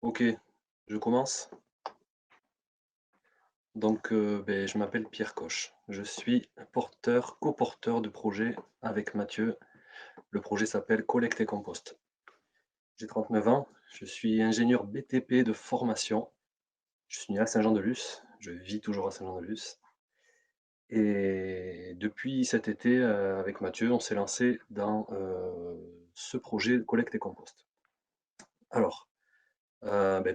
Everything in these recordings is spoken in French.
OK, je commence. Je m'appelle Pierre Coche. Je suis coporteur de projet avec Mathieu. Le projet s'appelle Collecte et Compost. J'ai 39 ans, je suis ingénieur BTP de formation. Je suis né à Saint-Jean-de-Luz, je vis toujours à Saint-Jean-de-Luz. Et depuis cet été, avec Mathieu, on s'est lancé dans ce projet Collecte et Compost. Alors,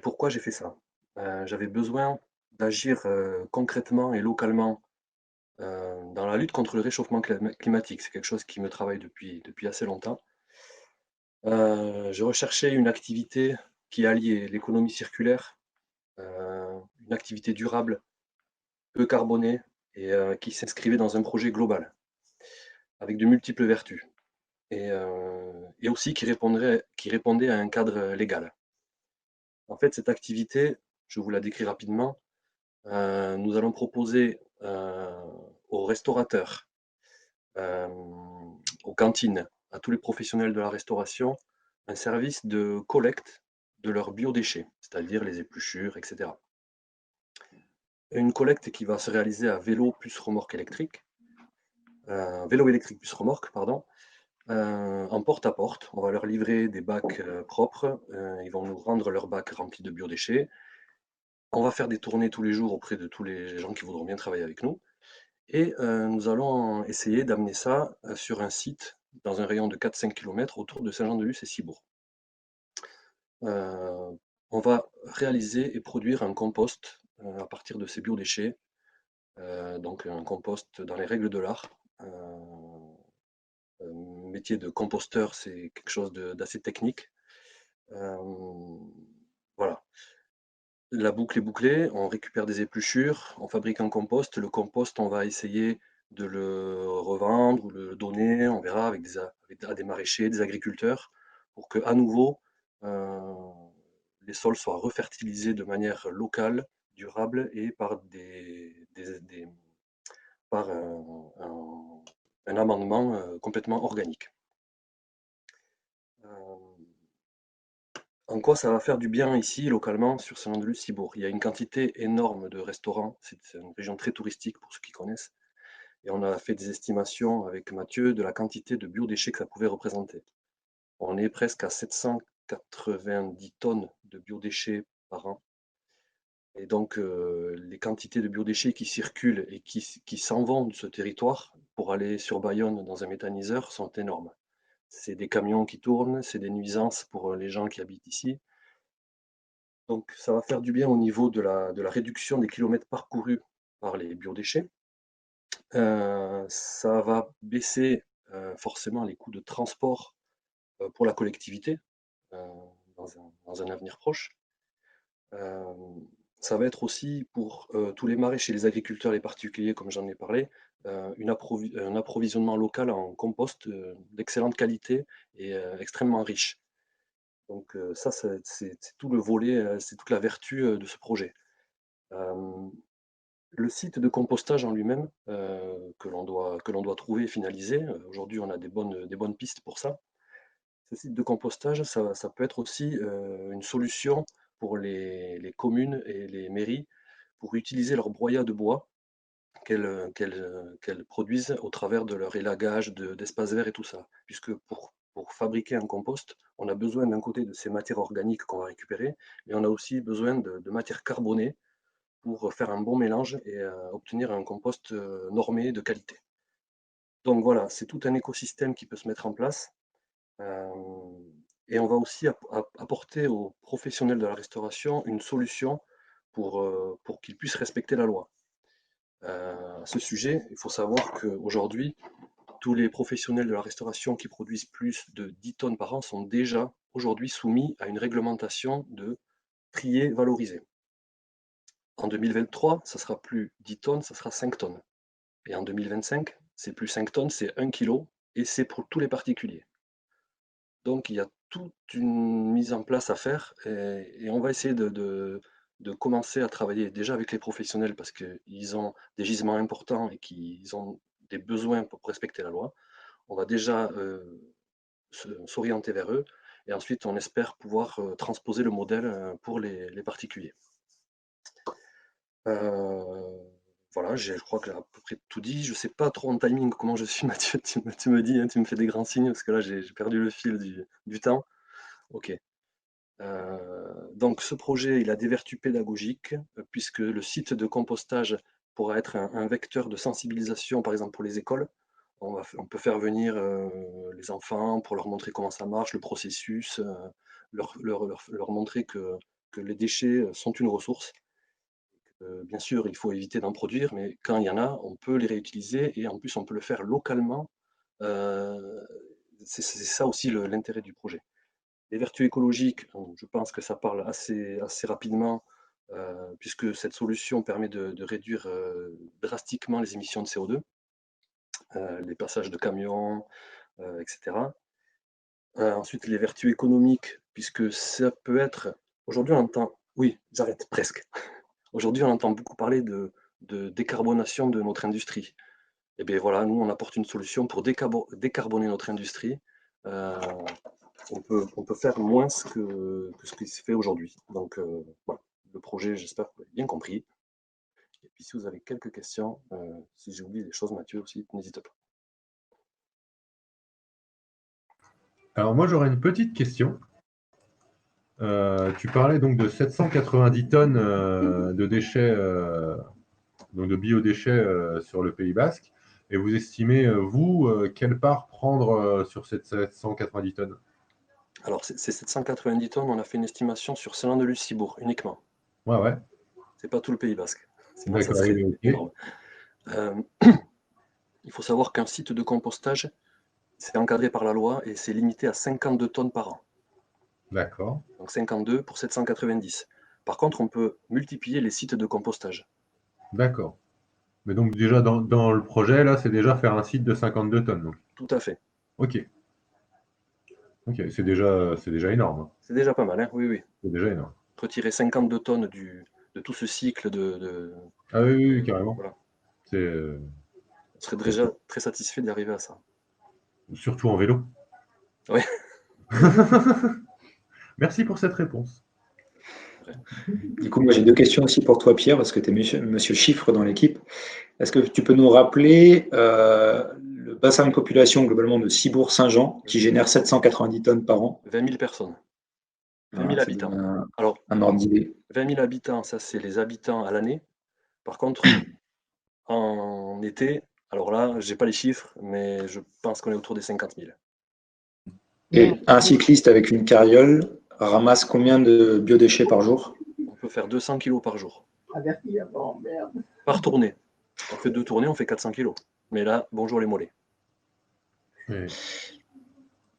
pourquoi j'ai fait ça? J'avais besoin d'agir concrètement et localement dans la lutte contre le réchauffement climatique. C'est quelque chose qui me travaille depuis assez longtemps. Je recherchais une activité qui alliait l'économie circulaire, une activité durable, peu carbonée et qui s'inscrivait dans un projet global, avec de multiples vertus et aussi qui répondait à un cadre légal. En fait, cette activité, je vous la décris rapidement. Nous allons proposer, aux restaurateurs, aux cantines, à tous les professionnels de la restauration, un service de collecte de leurs biodéchets, c'est-à-dire les épluchures et cetera. Une collecte qui va se réaliser à vélo électrique plus remorque, pardon, en porte-à-porte. On va leur livrer des bacs, propres, ils vont nous rendre leurs bacs remplis de biodéchets. On va faire des tournées tous les jours auprès de tous les gens qui voudront bien travailler avec nous et nous allons essayer d'amener ça, sur un site dans un rayon de 4-5 km autour de Saint-Jean-de-Luz et Cibourg. Heu, on va réaliser et produire un compost, à partir de ces biodéchets, donc un compost dans les règles de l'art. Heu, métier de composteur, c'est quelque chose d'assez technique. Hem, voilà. La boucle est bouclée, on récupère des épluchures, on fabrique un compost. Le compost, on va essayer de le revendre ou le donner, on verra, avec à des maraîchers, des agriculteurs, pour que à nouveau, heu, les sols soient refertilisés de manière locale, durable et par un amendement, complètement organique. Hem En quoi ça va faire du bien ici, localement, sur Saint-Jean-de-Luz-Cibourg? Il y a une quantité énorme de restaurants, c'est une région très touristique pour ceux qui connaissent, et on a fait des estimations avec Mathieu de la quantité de biodéchets que ça pouvait représenter. On est presque à 790 tonnes de biodéchets par an, et donc les quantités de biodéchets qui circulent et qui s'en vont de ce territoire pour aller sur Bayonne dans un méthaniseur sont énormes. C'est des camions qui tournent, c'est des nuisances pour les gens qui habitent ici. Donc ça va faire du bien au niveau de la réduction des kilomètres parcourus par les biodéchets. Ça va baisser, forcément les coûts de transport, pour la collectivité, heu, dans un avenir proche. Hem, Ça va être aussi pour, tous les maraîchers, les agriculteurs, les particuliers, comme j'en ai parlé, un approvisionnement local en compost, d'excellente qualité et extrêmement riche. Donc ça, c'est tout le volet, c'est toute la vertu, de ce projet. Hem, le site de compostage en lui-même, que l'on doit trouver et finaliser, aujourd'hui on a des bonnes pistes pour ça. Ce site de compostage, ça peut être aussi, une solution pour les communes et les mairies pour utiliser leur broyat de bois qu'elles produisent au travers de leur élagage d'espaces verts et tout ça. Puisque pour fabriquer un compost, on a besoin d'un côté de ces matières organiques qu'on va récupérer, mais on a aussi besoin de matières carbonées pour faire un bon mélange et obtenir un compost, normé de qualité. Donc voilà, c'est tout un écosystème qui peut se mettre en place, hem et on va aussi apporter aux professionnels de la restauration une solution pour qu'ils puissent respecter la loi. À ce sujet, il faut savoir qu'aujourd'hui, tous les professionnels de la restauration qui produisent plus de 10 tonnes par an sont déjà aujourd'hui soumis à une réglementation de trier valorisé. En 2023, ça sera plus 10 tonnes, ça sera 5 tonnes. Et en 2025, c'est plus 5 tonnes, c'est 1 kilo et c'est pour tous les particuliers. Donc il y a toute une mise en place à faire et on va essayer de commencer à travailler déjà avec les professionnels parce qu'ils ont des gisements importants et qu'ils ont des besoins pour respecter la loi. On va déjà, s'orienter vers eux et ensuite on espère pouvoir transposer le modèle pour les particuliers. Voilà, je crois que j'ai à peu près tout dit. Je sais pas trop en timing comment je suis, Mathieu. Tu me dis, hein, tu me fais des grands signes parce que là j'ai perdu le fil du temps. Ok. Donc ce projet, il a des vertus pédagogiques, puisque le site de compostage pourra être un vecteur de sensibilisation, par exemple pour les écoles. On peut faire venir les enfants pour leur montrer comment ça marche, le processus, leur montrer que les déchets sont une ressource. Bien sûr, il faut éviter d'en produire, mais quand il y en a, on peut les réutiliser et en plus on peut le faire localement. Euh, c'est ça aussi l'intérêt du projet. Les vertus écologiques, je pense que ça parle assez rapidement, puisque cette solution permet de réduire drastiquement les émissions de CO2, les passages de camions, etc. Ensuite, les vertus économiques, puisque ça peut être... Aujourd'hui, on entend... Oui, j'arrête, presque. Aujourd'hui, on entend beaucoup parler de décarbonation de notre industrie. Et bien voilà, nous, on apporte une solution pour décarboner notre industrie. Euh, on peut faire moins que ce qui se fait aujourd'hui. Donc voilà, le projet, j'espère que vous avez bien compris. Et puis si vous avez quelques questions, si j'ai oublié des choses, Mathieu aussi, n'hésite pas. Alors moi, j'aurais une petite question. Tu parlais donc de 790 tonnes de déchets, donc de biodéchets sur le Pays Basque. Et vous estimez, vous, quelle part prendre sur ces 790 tonnes? Alors ces 790 tonnes, on a fait une estimation sur Saint-Lô-de-Luz-Cibourg uniquement. Ouais, ouais. C'est pas tout le Pays Basque. Sinon, ça D'accord, serait oui, ok. énorme. Euh, il faut savoir qu'un site de compostage, c'est encadré par la loi et c'est limité à 52 tonnes par an. D'accord. Donc 52 pour 790. Par contre, on peut multiplier les sites de compostage. D'accord. Mais donc déjà, dans le projet, là, c'est déjà faire un site de 52 tonnes. Donc. Tout à fait. Ok. Ok, c'est déjà énorme. C'est déjà pas mal, hein, oui, oui. C'est déjà énorme. Retirer 52 tonnes de tout ce cycle Ah oui, oui, oui, carrément. voilà. C'est On serait c'est déjà très satisfait d'y arriver à ça. surtout en vélo. Oui, Merci pour cette réponse. Du coup, moi j'ai deux questions aussi pour toi, Pierre, parce que tu es monsieur Chiffre dans l'équipe. Est-ce que tu peux nous rappeler le bassin de population globalement de Cibourg-Saint-Jean qui génère 790 tonnes par an? 20 000 personnes, 20 000 Voilà, ça donne habitants. Alors, un ordre d'idée. 20 000 habitants, ça c'est les habitants à l'année. Par contre, en été, alors là, j'ai pas les chiffres, mais je pense qu'on est autour des 50 000. Et un cycliste avec une carriole ramasse combien de biodéchets par jour? On peut faire 200 kilos par jour. Par tournée. On fait 2 tournées, on fait 400 kilos. Mais là, bonjour les mollets. Oui.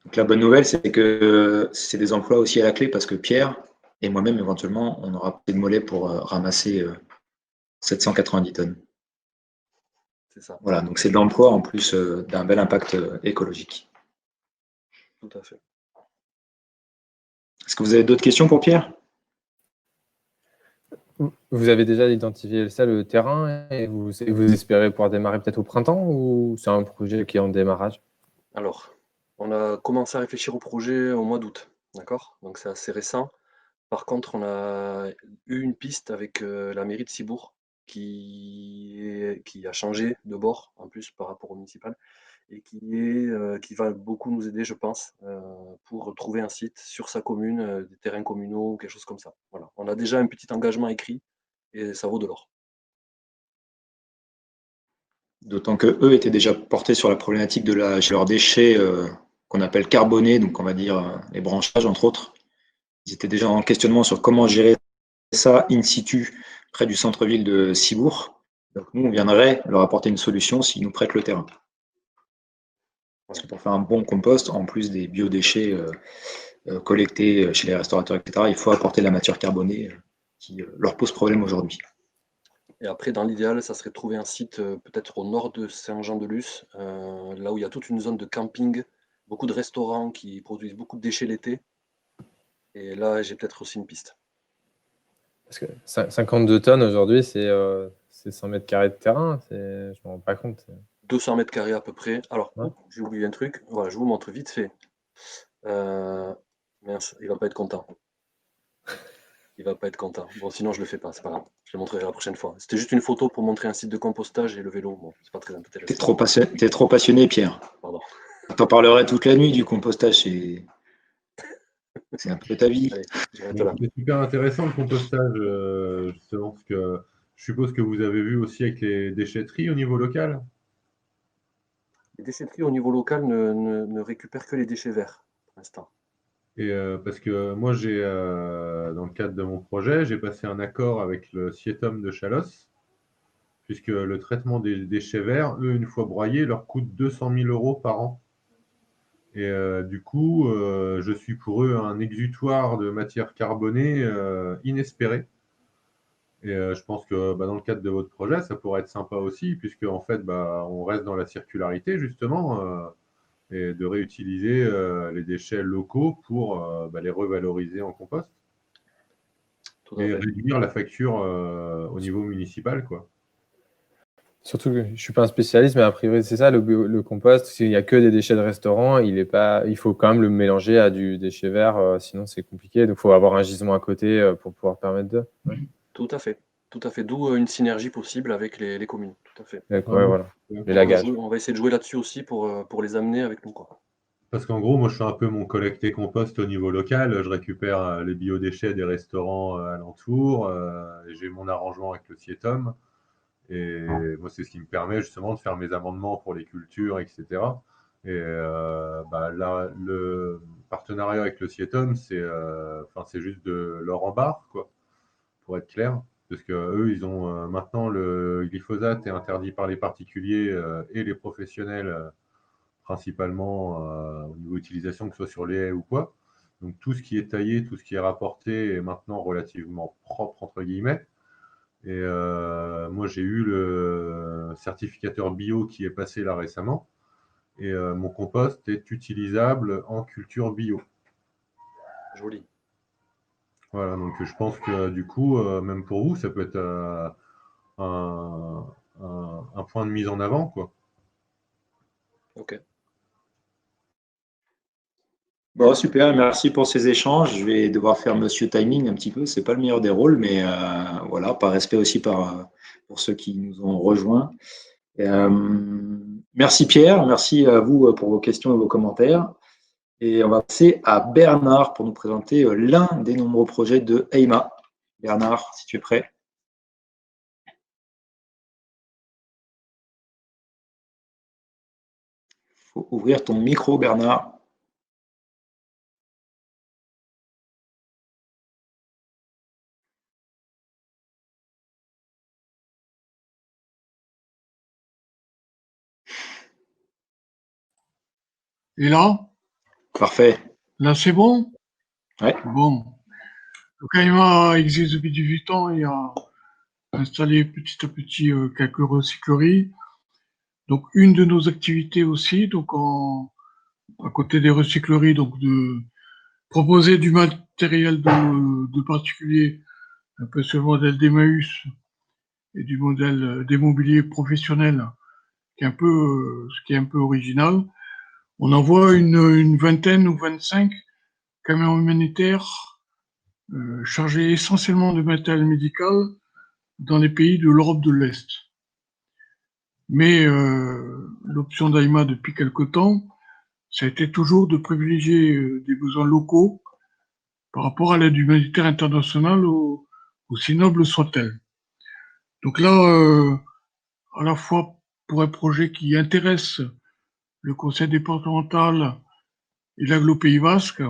Donc, la bonne nouvelle, c'est que c'est des emplois aussi à la clé parce que Pierre et moi-même, éventuellement, on aura des mollets pour ramasser 790 tonnes. C'est ça, Voilà, donc c'est de l'emploi en plus d'un bel impact écologique. tout à fait. Est-ce que vous avez d'autres questions pour Pierre? Vous avez déjà identifié ça, le terrain, et vous espérez pouvoir démarrer peut-être au printemps, ou c'est un projet qui est en démarrage? Alors, on a commencé à réfléchir au projet au mois d'août, d'accord? Donc c'est assez récent. Par contre, on a eu une piste avec la mairie de Cibourg qui a changé de bord en plus par rapport au municipal et qui va beaucoup nous aider, je pense, pour trouver un site sur sa commune, des terrains communaux ou quelque chose comme ça. Voilà. On a déjà un petit engagement écrit et ça vaut de l'or. D'autant que eux étaient déjà portés sur la problématique de leurs déchets qu'on appelle carbonés, donc on va dire les branchages entre autres. Ils étaient déjà en questionnement sur comment gérer ça in situ près du centre-ville de Cibourg. Donc nous, on viendrait leur apporter une solution s'ils nous prêtent le terrain. Parce que pour faire un bon compost, en plus des biodéchets collectés chez les restaurateurs, etc., il faut apporter de la matière carbonée qui leur pose problème aujourd'hui. Et après, dans l'idéal, ça serait de trouver un site peut-être au nord de Saint-Jean-de-Luz, là où il y a toute une zone de camping, beaucoup de restaurants qui produisent beaucoup de déchets l'été. Et là, j'ai peut-être aussi une piste. Parce que 52 tonnes aujourd'hui, c'est 100 mètres carrés de terrain, je ne me rends pas compte. 200 mètres carrés à peu près. Alors, Ouais. j'ai oublié un truc. Voilà, je vous montre vite fait. Mince, il va pas être content. Il va pas être content. Bon, sinon, je le fais pas, c'est pas grave. Je le montrerai la prochaine fois. C'était juste une photo pour montrer un site de compostage et le vélo. Bon, c'est pas très T'es intéressant. trop passionné, Pierre. Pardon. T'en parlerais toute la nuit du compostage. C'est un peu ta vie. Allez, j'arrête là. C'est super intéressant le compostage, justement, parce que je suppose que vous avez vu aussi avec les déchetteries au niveau local. Les déchetteries au niveau local ne récupèrent que les déchets verts, pour l'instant. Et parce que moi, dans le cadre de mon projet, j'ai passé un accord avec le Sietom de Chalosse, puisque le traitement des déchets verts, eux, une fois broyés, leur coûte 200 000 euros par an. Et du coup, je suis pour eux un exutoire de matière carbonée inespéré. Et je pense que dans le cadre de votre projet, ça pourrait être sympa aussi, puisque en fait, on reste dans la circularité, justement, et de réutiliser les déchets locaux pour les revaloriser en compost Tout à et fait. réduire la facture au niveau municipal, quoi. Surtout que je ne suis pas un spécialiste, mais a priori, c'est ça, le compost, s'il n'y a que des déchets de restaurant, il faut quand même le mélanger à du déchet vert, sinon c'est compliqué. Donc, il faut avoir un gisement à côté pour pouvoir permettre de. Tout à fait. Tout à fait. D'où une synergie possible avec les communes. Tout à fait. Ouais, voilà. Ouais. Les lagages. On va essayer de jouer là-dessus aussi pour les amener avec nous, quoi. Parce qu'en gros, moi, je fais un peu mon collecté compost au niveau local. Je récupère les biodéchets des restaurants alentours. J'ai mon arrangement avec le Sietom. Et moi, c'est ce qui me permet justement de faire mes amendements pour les cultures, etc. Et là, le partenariat avec le Sietom, c'est juste de l'or en barre, quoi, pour être clair. Parce que eux, ils ont maintenant le glyphosate est interdit par les particuliers et les professionnels, principalement au niveau utilisation, que ce soit sur les haies ou quoi. Donc tout ce qui est taillé, tout ce qui est rapporté est maintenant relativement propre, entre guillemets. Et moi, j'ai eu le certificateur bio qui est passé là récemment. Et mon compost est utilisable en culture bio. Joli. Voilà, donc je pense que du coup, même pour vous, ça peut être un point de mise en avant, quoi. Ok. Bon, super, merci pour ces échanges. Je vais devoir faire Monsieur Timing un petit peu. C'est pas le meilleur des rôles, mais voilà, par respect aussi pour ceux qui nous ont rejoints. Merci Pierre, merci à vous pour vos questions et vos commentaires. Et on va passer à Bernard pour nous présenter l'un des nombreux projets de EIMA. Bernard, si tu es prêt. Il faut ouvrir ton micro, Bernard. Et là, Parfait. là c'est bon? Ouais. Bon. Donc AIMA existe depuis 18 ans et a installé petit à petit quelques recycleries. Donc une de nos activités aussi, à côté des recycleries, donc de proposer du matériel de particuliers, un peu sur le modèle d'Emmaüs et du modèle des mobiliers professionnels, ce qui est un peu original. On envoie une vingtaine ou 25 camions humanitaires chargés essentiellement de matériel médical dans les pays de l'Europe de l'Est. Mais l'option d'AIMA depuis quelque temps, ça a été toujours de privilégier des besoins locaux par rapport à l'aide humanitaire internationale, aussi noble soit-elle. Donc là, à la fois pour un projet qui intéresse le conseil départemental et l'Aglo Pays Basque,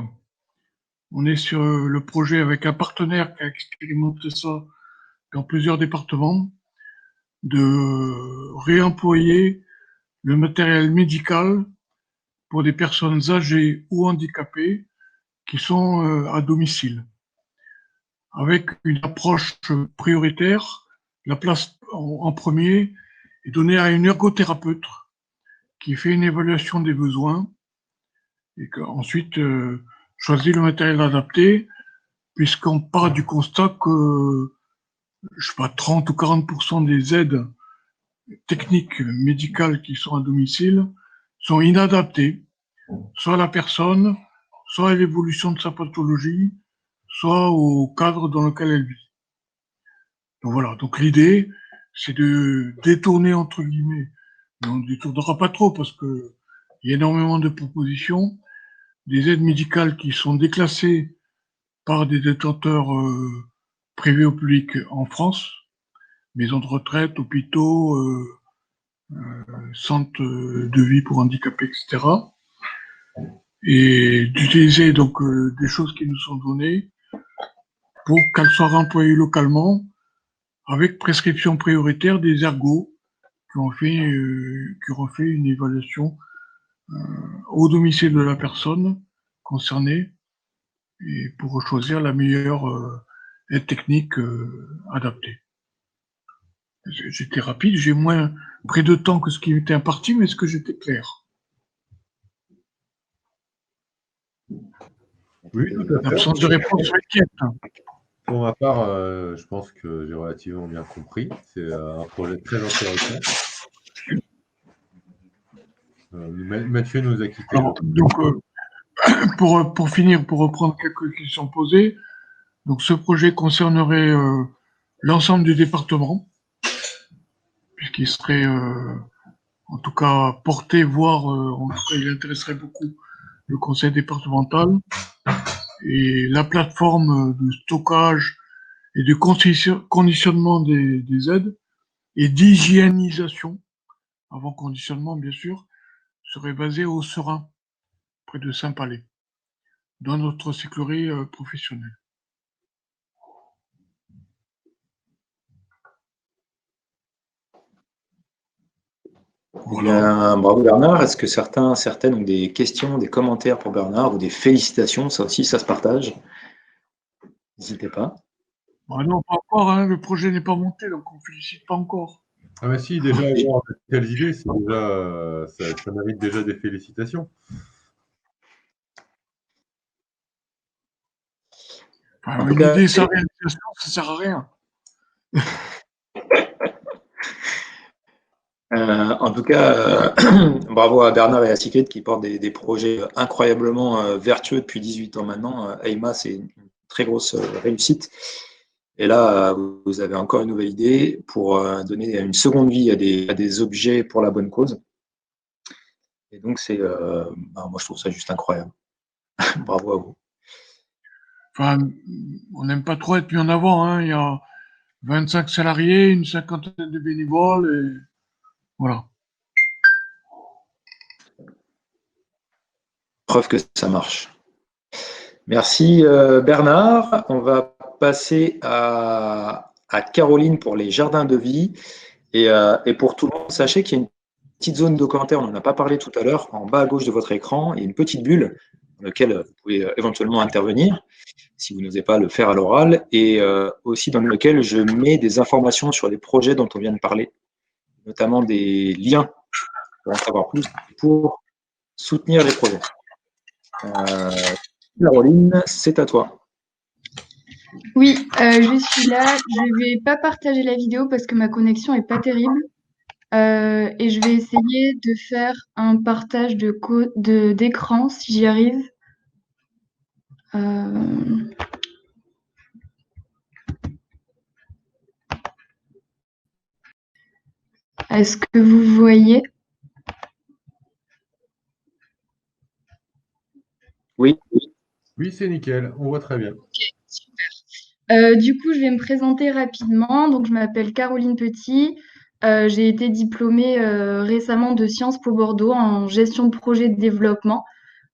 on est sur le projet avec un partenaire qui a expérimenté ça dans plusieurs départements, de réemployer le matériel médical pour des personnes âgées ou handicapées qui sont à domicile. Avec une approche prioritaire, la place en premier est donnée à une ergothérapeute qui fait une évaluation des besoins et qu'ensuite choisit le matériel adapté, puisqu'on part du constat que, je sais pas, 30 ou 40% des aides techniques médicales qui sont à domicile sont inadaptées, soit à la personne, soit à l'évolution de sa pathologie, soit au cadre dans lequel elle vit. Donc voilà, donc l'idée, c'est de détourner, entre guillemets, mais on ne détournera pas trop parce que il y a énormément de propositions, des aides médicales qui sont déclassées par des détenteurs privés ou publics en France, maisons de retraite, hôpitaux, centres de vie pour handicapés, etc. Et d'utiliser donc des choses qui nous sont données pour qu'elles soient employées localement avec prescription prioritaire des ergots qui ont fait une évaluation au domicile de la personne concernée et pour choisir la meilleure aide technique adaptée. J'étais rapide, j'ai moins pris de temps que ce qui m'était imparti, mais est-ce que j'étais clair? Oui, tout à fait. L'absence de réponse m'inquiète. Pour ma part, je pense que j'ai relativement bien compris. C'est un projet très intéressant. Mathieu nous a quittés. Alors, donc, pour finir, pour reprendre quelques questions posées, donc ce projet concernerait l'ensemble du département, puisqu'il serait en tout cas porté, voire en tout cas il intéresserait beaucoup le conseil départemental. Et la plateforme de stockage et de conditionnement des aides et d'hygiénisation, avant conditionnement bien sûr, serait basée au Serein, près de Saint-Palais, dans notre cyclerie professionnelle. Voilà. Bien, bravo Bernard. Est-ce que certaines ont des questions, des commentaires pour Bernard ou des félicitations? Ça aussi, ça se partage. N'hésitez pas. Bah non, pas encore, hein, le projet n'est pas monté, donc on ne félicite pas encore. Ah mais si, déjà avoir de telles idées, c'est déjà, ça mérite déjà des félicitations. Enfin, une idée sans réalisation, ça ne sert à rien. En tout cas, bravo à Bernard et à Sigrid qui portent des projets incroyablement vertueux depuis 18 ans maintenant. AIMA, c'est une très grosse réussite. Et là, vous avez encore une nouvelle idée pour donner une seconde vie à des objets pour la bonne cause. Et donc, moi, je trouve ça juste incroyable. Bravo à vous. Enfin, on n'aime pas trop être mis en avant, hein. Il y a 25 salariés, une cinquantaine de bénévoles, et voilà. Preuve que ça marche. Merci Bernard. On va passer à Caroline pour les jardins de vie. Et pour tout le monde, sachez qu'il y a une petite zone de commentaires, on n'en a pas parlé tout à l'heure, en bas à gauche de votre écran, il y a une petite bulle dans laquelle vous pouvez éventuellement intervenir, si vous n'osez pas le faire à l'oral, et aussi dans lequel je mets des informations sur les projets dont on vient de parler, notamment des liens pour en savoir plus, pour soutenir les projets. Caroline, c'est à toi. Oui, je suis là. Je ne vais pas partager la vidéo parce que ma connexion n'est pas terrible. Et je vais essayer de faire un partage d'écran si j'y arrive. Est-ce que vous voyez? Oui. Oui, c'est nickel, on voit très bien. Ok, super. Du coup, je vais me présenter rapidement. Donc, je m'appelle Caroline Petit. J'ai été diplômée récemment de Sciences Po Bordeaux en gestion de projet de développement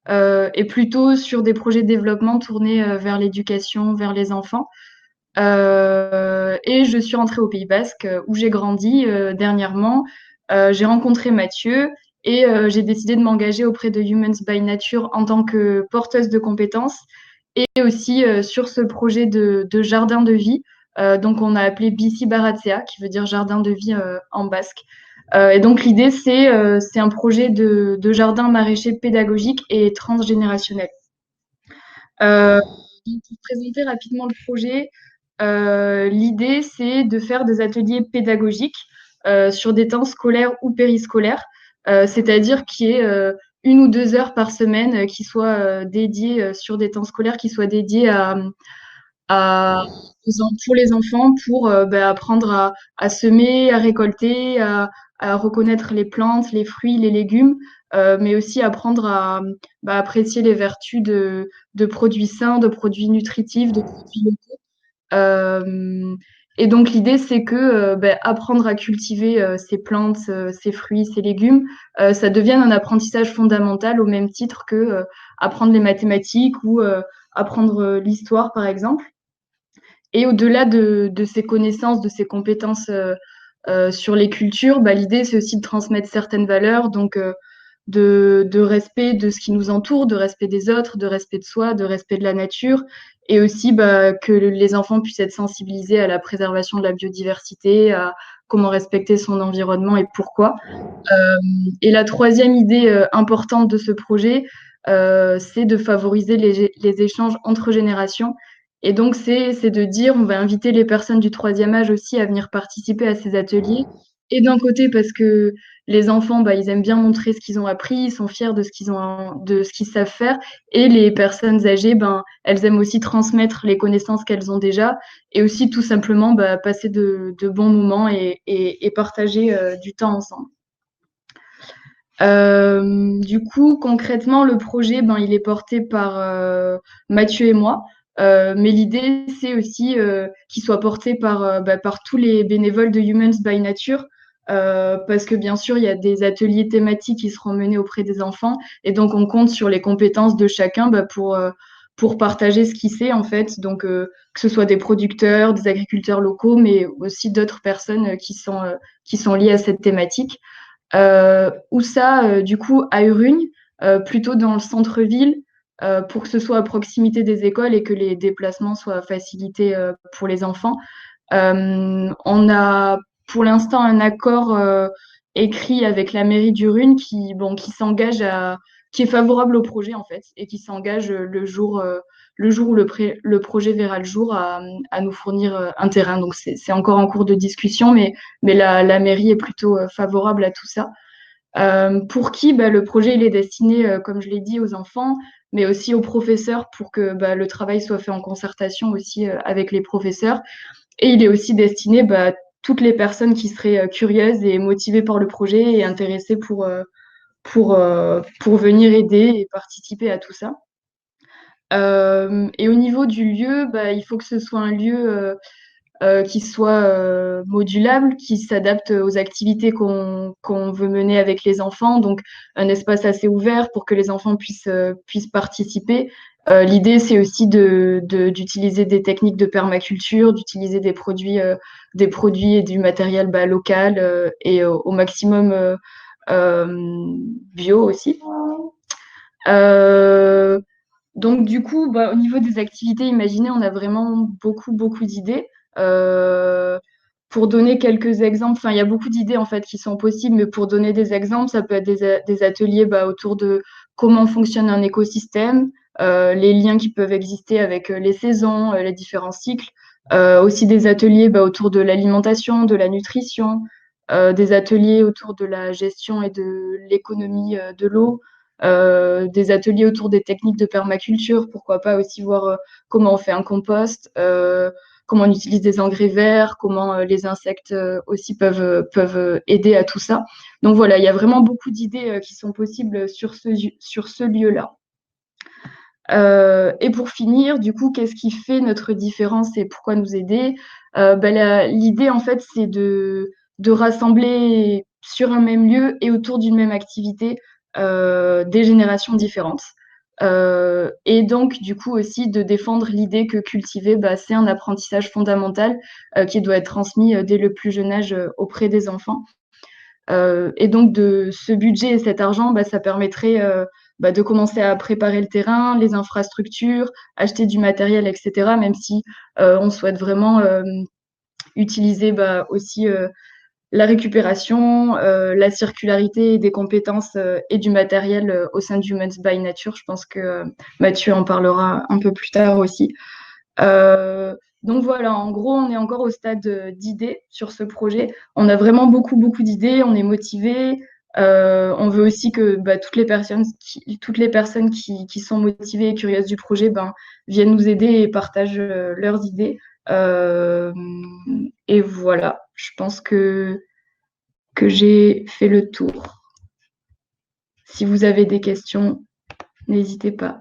et plutôt sur des projets de développement tournés vers l'éducation, vers les enfants. Et je suis rentrée au Pays Basque où j'ai grandi dernièrement. J'ai rencontré Mathieu et j'ai décidé de m'engager auprès de Humans by Nature en tant que porteuse de compétences et aussi sur ce projet de jardin de vie. Donc, on a appelé Bici Baratsea, qui veut dire jardin de vie en basque. Et donc, l'idée, c'est un projet de jardin maraîcher pédagogique et transgénérationnel. Donc, pour présenter rapidement le projet, l'idée, c'est de faire des ateliers pédagogiques sur des temps scolaires ou périscolaires, c'est-à-dire qu'il y ait 1 ou 2 heures par semaine qui soient dédiées sur des temps scolaires, qui soient dédiées pour les enfants, pour apprendre à semer, à récolter, à reconnaître les plantes, les fruits, les légumes, mais aussi apprendre à apprécier les vertus de produits sains, de produits nutritifs, de produits locaux. Et donc l'idée, c'est que apprendre à cultiver ces plantes, ces fruits, ces légumes, ça devienne un apprentissage fondamental au même titre que apprendre les mathématiques ou apprendre l'histoire, par exemple. Et au-delà de ces connaissances, de ces compétences sur les cultures, l'idée, c'est aussi de transmettre certaines valeurs, donc de respect de ce qui nous entoure, de respect des autres, de respect de soi, de respect de la nature, et aussi que les enfants puissent être sensibilisés à la préservation de la biodiversité, à comment respecter son environnement et pourquoi. Et la troisième idée importante de ce projet, c'est de favoriser les échanges entre générations. Et donc, c'est de dire, on va inviter les personnes du troisième âge aussi à venir participer à ces ateliers. Et d'un côté, parce que les enfants, ils aiment bien montrer ce qu'ils ont appris, ils sont fiers de ce qu'ils savent faire. Et les personnes âgées, elles aiment aussi transmettre les connaissances qu'elles ont déjà. Et aussi, tout simplement, passer de bons moments et partager du temps ensemble. Du coup, concrètement, le projet, il est porté par Mathieu et moi. Mais l'idée, c'est aussi qu'il soit porté par tous les bénévoles de Humans by Nature. Parce que bien sûr, il y a des ateliers thématiques qui seront menés auprès des enfants. Et donc, on compte sur les compétences de chacun pour partager ce qu'il sait, en fait. Donc, que ce soit des producteurs, des agriculteurs locaux, mais aussi d'autres personnes qui sont liées à cette thématique. Où ça, du coup, à Urugne, plutôt dans le centre-ville, pour que ce soit à proximité des écoles et que les déplacements soient facilités pour les enfants. On a pour l'instant un accord écrit avec la mairie d'Urugne qui s'engage qui est favorable au projet en fait et qui s'engage le jour où le projet verra le jour à nous fournir un terrain. Donc c'est encore en cours de discussion, mais la mairie est plutôt favorable à tout ça. Pour qui le projet il est destiné, comme je l'ai dit, aux enfants, mais aussi aux professeurs pour que le travail soit fait en concertation aussi avec les professeurs. Et il est aussi destiné à toutes les personnes qui seraient curieuses et motivées par le projet et intéressées pour venir aider et participer à tout ça. Et au niveau du lieu, il faut que ce soit un lieu qui soit modulable, qui s'adapte aux activités qu'on veut mener avec les enfants. Donc, un espace assez ouvert pour que les enfants puissent participer. L'idée, c'est aussi d'utiliser des techniques de permaculture, d'utiliser des produits et du matériel local et au maximum bio aussi. Donc, du coup, au niveau des activités imaginées, on a vraiment beaucoup, beaucoup d'idées. Pour donner quelques exemples, il y a beaucoup d'idées en fait qui sont possibles, mais pour donner des exemples, ça peut être des ateliers autour de comment fonctionne un écosystème, les liens qui peuvent exister avec les saisons, les différents cycles, aussi des ateliers autour de l'alimentation, de la nutrition, des ateliers autour de la gestion et de l'économie de l'eau. Des ateliers autour des techniques de permaculture, pourquoi pas aussi voir comment on fait un compost, comment on utilise des engrais verts, comment les insectes aussi peuvent aider à tout ça. Donc voilà, il y a vraiment beaucoup d'idées qui sont possibles sur ce lieu-là. Et pour finir, du coup, qu'est-ce qui fait notre différence et pourquoi nous aider? L'idée, en fait, c'est de rassembler sur un même lieu et autour d'une même activité des générations différentes. Et donc, du coup, aussi de défendre l'idée que cultiver, c'est un apprentissage fondamental qui doit être transmis dès le plus jeune âge auprès des enfants. Et donc, de ce budget et cet argent, ça permettrait de commencer à préparer le terrain, les infrastructures, acheter du matériel, etc. Même si on souhaite vraiment utiliser aussi la récupération, la circularité des compétences et du matériel au sein d'Humans by Nature. Je pense que Mathieu en parlera un peu plus tard aussi. Donc voilà, en gros, on est encore au stade d'idées sur ce projet. On a vraiment beaucoup, beaucoup d'idées, on est motivés. On veut aussi que toutes les personnes qui sont motivées et curieuses du projet viennent nous aider et partagent leurs idées. Et voilà, je pense que j'ai fait le tour. Si vous avez des questions, n'hésitez pas.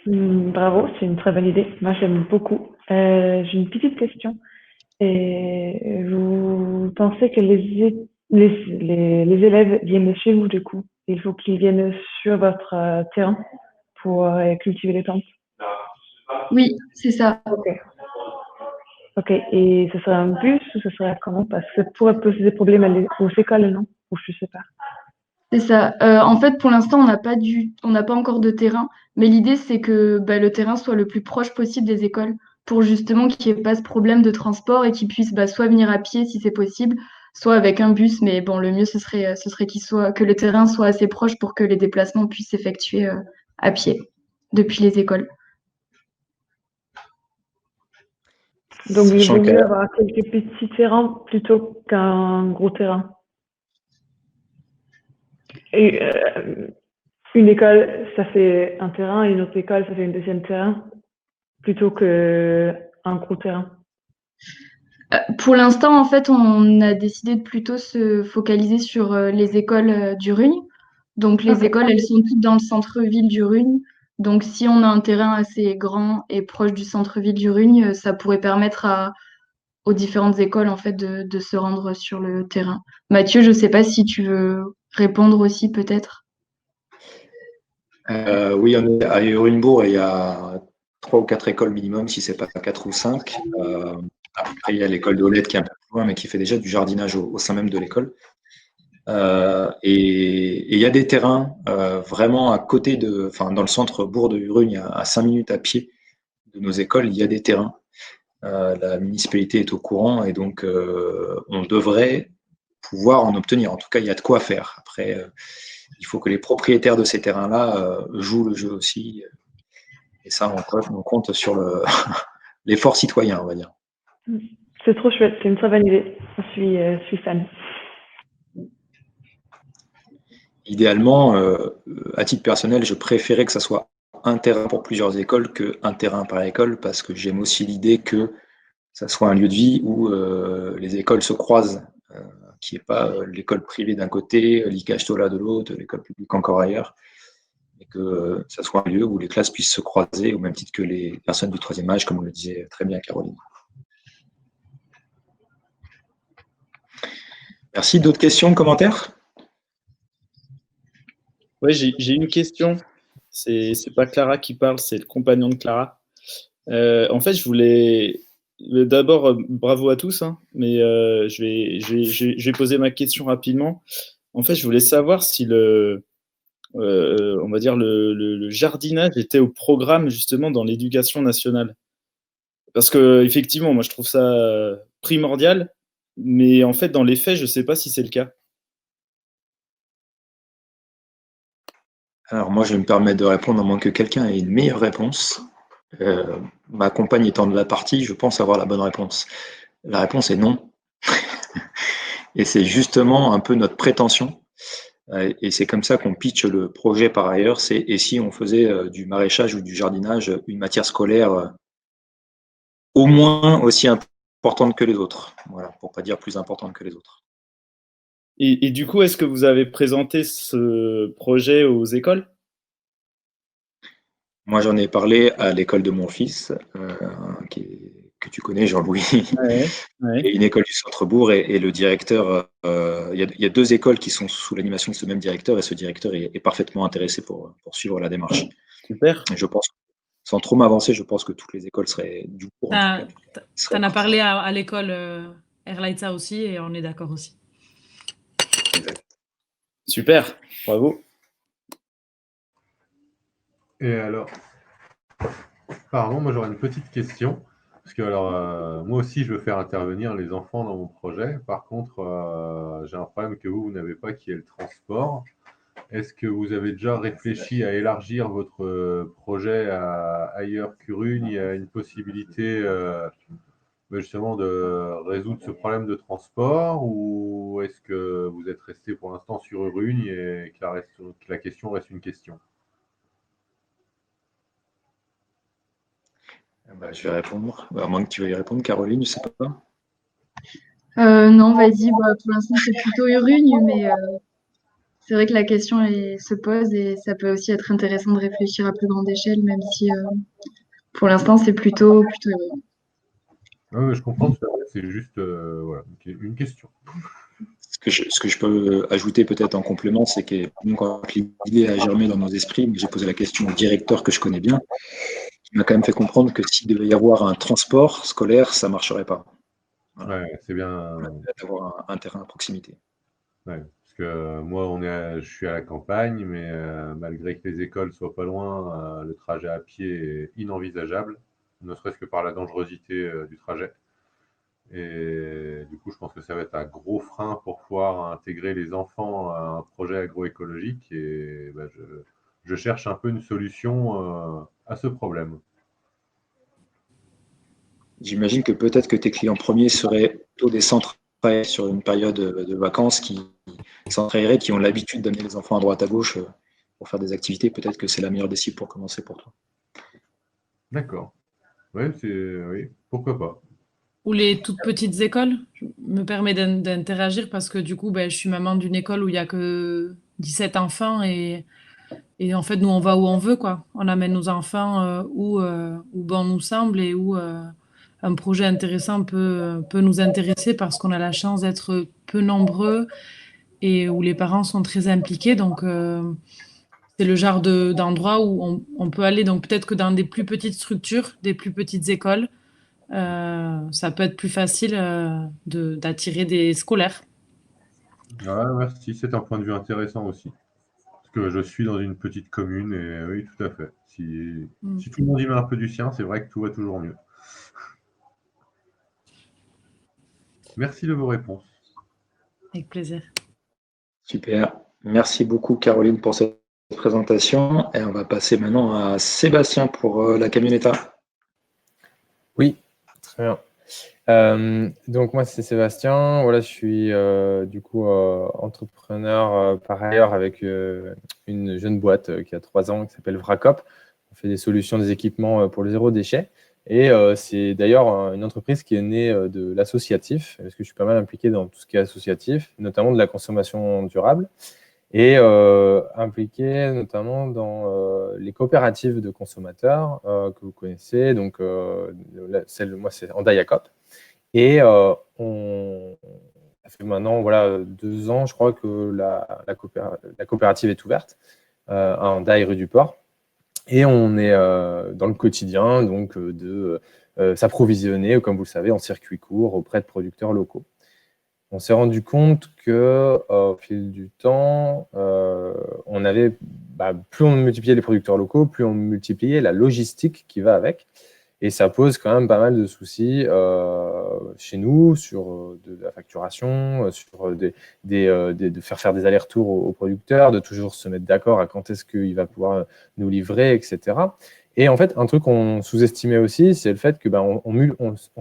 Bravo, c'est une très bonne idée. Moi, j'aime beaucoup. J'ai une petite question. Et vous pensez que les élèves viennent chez vous, du coup? Il faut qu'ils viennent sur votre terrain pour cultiver les plantes? Oui, c'est ça. Ok. Ok. Et ce serait un bus ou ce serait comment? Parce que ça pourrait poser des problèmes aux écoles, non? Ou je sais pas. C'est ça. En fait, pour l'instant, on n'a pas encore de terrain, mais l'idée, c'est que le terrain soit le plus proche possible des écoles pour justement qu'il n'y ait pas ce problème de transport et qu'ils puissent soit venir à pied si c'est possible, soit avec un bus. Mais bon, le mieux, ce serait que le terrain soit assez proche pour que les déplacements puissent s'effectuer à pied depuis les écoles. Donc, il Sachant vaut que mieux avoir quelques petits terrains plutôt qu'un gros terrain. Et une école, ça fait un terrain, et une autre école, ça fait un deuxième terrain, plutôt qu'un gros terrain. Pour l'instant, en fait, on a décidé de plutôt se focaliser sur les écoles du Rugne. Donc, les Ok. écoles, elles sont toutes dans le centre-ville du Rugne. Donc, si on a un terrain assez grand et proche du centre-ville du Rugne, ça pourrait permettre aux différentes écoles, en fait, de se rendre sur le terrain. Mathieu, je ne sais pas si tu veux répondre aussi, peut-être. oui, à Urenbourg, il y a 3 ou 4 écoles minimum, si ce n'est pas 4 ou 5. Après, il y a l'école d'Olette qui est un peu plus loin, mais qui fait déjà du jardinage au sein même de l'école. Et il y a des terrains vraiment à côté dans le centre-bourg de Urugne, à 5 minutes à pied de nos écoles, il y a des terrains. La municipalité est au courant et donc on devrait pouvoir en obtenir. En tout cas, il y a de quoi faire. Après, il faut que les propriétaires de ces terrains-là jouent le jeu aussi. Et ça, on compte sur l'effort citoyen, on va dire. C'est trop chouette, c'est une très bonne idée. Je suis fan. Idéalement, à titre personnel, je préférais que ça soit un terrain pour plusieurs écoles qu'un terrain par école, parce que j'aime aussi l'idée que ça soit un lieu de vie où les écoles se croisent, qui n'est pas l'école privée d'un côté, l'ICASTOLA de l'autre, l'école publique encore ailleurs, et que ça soit un lieu où les classes puissent se croiser au même titre que les personnes du troisième âge, comme on le disait très bien Caroline. Merci. D'autres questions, commentaires? Oui, j'ai une question. C'est pas Clara qui parle, c'est le compagnon de Clara. En fait, je voulais d'abord bravo à tous, hein, mais je vais poser ma question rapidement. En fait, je voulais savoir si on va dire le jardinage était au programme justement dans l'éducation nationale. Parce que effectivement, moi, je trouve ça primordial, mais en fait, dans les faits, je ne sais pas si c'est le cas. Alors moi, je vais me permettre de répondre à moins que quelqu'un ait une meilleure réponse. Ma compagne étant de la partie, je pense avoir la bonne réponse. La réponse est non. Et c'est justement un peu notre prétention. Et c'est comme ça qu'on pitch le projet par ailleurs. C'est et si on faisait du maraîchage ou du jardinage une matière scolaire au moins aussi importante que les autres. Voilà, pour pas dire plus importante que les autres. Et du coup, est-ce que vous avez présenté ce projet aux écoles? Moi, j'en ai parlé à l'école de mon fils, que tu connais, Jean-Louis. Ouais, ouais. Et une école du centre-bourg et le directeur, il y a 2 écoles qui sont sous l'animation de ce même directeur et ce directeur est parfaitement intéressé pour suivre la démarche. Super. Et je pense, sans trop m'avancer, je pense que toutes les écoles seraient du cours. T'en as parlé à l'école Erlaïtza aussi et on est d'accord aussi. Exact. Super, bravo. Et alors, pardon, moi j'aurais une petite question. Parce que alors, moi aussi, je veux faire intervenir les enfants dans mon projet. Par contre, j'ai un problème que vous n'avez pas, qui est le transport. est-ce que vous avez déjà réfléchi à élargir votre projet à ailleurs qu'Urugne? Il y a une possibilité justement de résoudre ce problème de transport, ou est-ce que vous êtes resté pour l'instant sur Urugne et que la question reste une question? Je vais répondre. À moins que tu veuilles répondre, Caroline, je sais pas. Non, vas-y, bah, pour l'instant, c'est plutôt Urugne, mais c'est vrai que la question se pose et ça peut aussi être intéressant de réfléchir à plus grande échelle, même si pour l'instant, c'est plutôt Urugne. Oui, je comprends tout à fait. C'est juste voilà, une question. Ce que je peux ajouter peut-être en complément, c'est que quand l'idée a germé dans nos esprits, j'ai posé la question au directeur que je connais bien, qui m'a quand même fait comprendre que s'il devait y avoir un transport scolaire, ça ne marcherait pas. Voilà. Ouais, c'est bien. D'avoir un terrain à proximité. Ouais, parce que moi, je suis à la campagne, mais malgré que les écoles soient pas loin, le trajet à pied est inenvisageable, ne serait-ce que par la dangerosité du trajet. Et du coup, je pense que ça va être un gros frein pour pouvoir intégrer les enfants à un projet agroécologique. Et je cherche un peu une solution à ce problème. J'imagine que peut-être que tes clients premiers seraient plutôt des centres sur une période de vacances qui ont l'habitude d'amener les enfants à droite à gauche pour faire des activités. Peut-être que c'est la meilleure des cibles pour commencer pour toi. D'accord. Ouais, oui, pourquoi pas. Ou les toutes petites écoles. Je me permets d'interagir parce que du coup, ben, je suis maman d'une école où il y a que 17 enfants et en fait, nous, on va où on veut, quoi. On amène nos enfants où bon nous semble et où un projet intéressant peut nous intéresser parce qu'on a la chance d'être peu nombreux et où les parents sont très impliqués. Donc, c'est le genre d'endroit où on peut aller. Donc, peut-être que dans des plus petites structures, des plus petites écoles, ça peut être plus facile d'attirer des scolaires. Ah, merci, c'est un point de vue intéressant aussi. Parce que je suis dans une petite commune et oui, tout à fait. Si tout le monde y met un peu du sien, c'est vrai que tout va toujours mieux. Merci de vos réponses. Avec plaisir. Super. Merci beaucoup, Caroline, pour cette présentation. Et on va passer maintenant à Sébastien pour la camionnetta. Oui, très bien. Donc moi c'est Sébastien, voilà, je suis du coup entrepreneur par ailleurs avec une jeune boîte qui a 3 ans qui s'appelle Vracop. On fait des solutions, des équipements pour le zéro déchet et c'est d'ailleurs une entreprise qui est née de l'associatif parce que je suis pas mal impliqué dans tout ce qui est associatif, notamment de la consommation durable et impliqué notamment dans les coopératives de consommateurs que vous connaissez, donc moi c'est Andayacop. Et ça fait maintenant 2 ans, je crois, que la coopérative est ouverte à Hendaye, rue du Port. Et on est dans le quotidien donc, de s'approvisionner, comme vous le savez, en circuit court auprès de producteurs locaux. On s'est rendu compte qu'au fil du temps, on avait, plus on multipliait les producteurs locaux, plus on multipliait la logistique qui va avec. Et ça pose quand même pas mal de soucis chez nous sur de la facturation, sur de faire des allers-retours aux producteurs, de toujours se mettre d'accord à quand est-ce qu'il va pouvoir nous livrer, etc. Et en fait, un truc qu'on sous-estimait aussi, c'est le fait que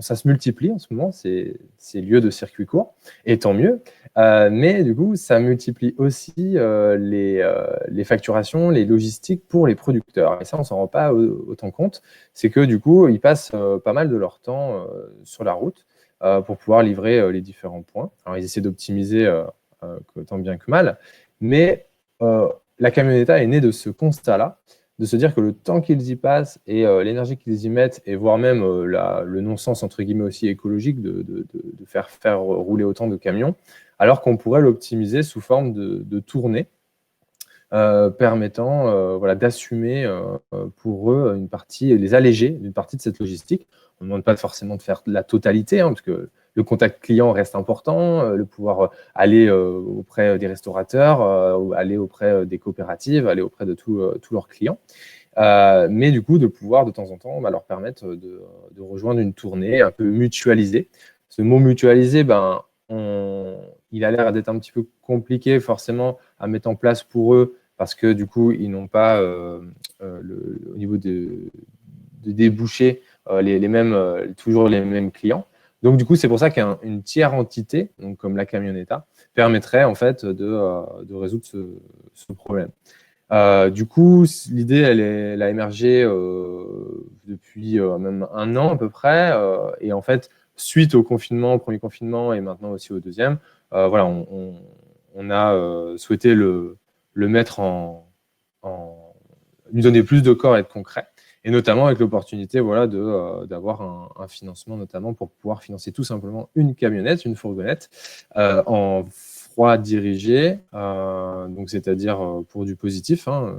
ça se multiplie en ce moment, ces lieux de circuit court, et tant mieux. Mais du coup, ça multiplie aussi les facturations, les logistiques pour les producteurs. Et ça, on s'en rend pas autant compte. C'est que du coup, ils passent pas mal de leur temps sur la route pour pouvoir livrer les différents points. Alors, ils essaient d'optimiser tant bien que mal. Mais la camionnetta est née de ce constat-là, de se dire que le temps qu'ils y passent et l'énergie qu'ils y mettent, et voire même le non-sens, entre guillemets, aussi écologique de faire rouler autant de camions, alors qu'on pourrait l'optimiser sous forme de tournée, permettant d'assumer pour eux une partie, et les alléger d'une partie de cette logistique. On ne demande pas forcément de faire la totalité, parce que le contact client reste important, le pouvoir aller auprès des restaurateurs, aller auprès des coopératives, aller auprès de tous leurs clients. Mais du coup, de pouvoir de temps en temps leur permettre de rejoindre une tournée un peu mutualisée. Ce mot mutualisé, il il a l'air d'être un petit peu compliqué forcément à mettre en place pour eux parce que du coup, ils n'ont pas, au niveau de débouchés, toujours les mêmes clients. Donc, du coup, c'est pour ça qu'une tiers entité, donc comme la Camioneta, permettrait en fait de résoudre ce problème. Du coup, l'idée, elle a émergé depuis même 1 an à peu près. Et en fait, suite au confinement, au premier confinement et maintenant aussi au deuxième, voilà, on a souhaité le mettre lui donner plus de corps et de concret. Et notamment avec l'opportunité voilà, d'avoir un financement, notamment pour pouvoir financer tout simplement une camionnette, une fourgonnette en froid dirigé, donc c'est-à-dire pour du positif, hein,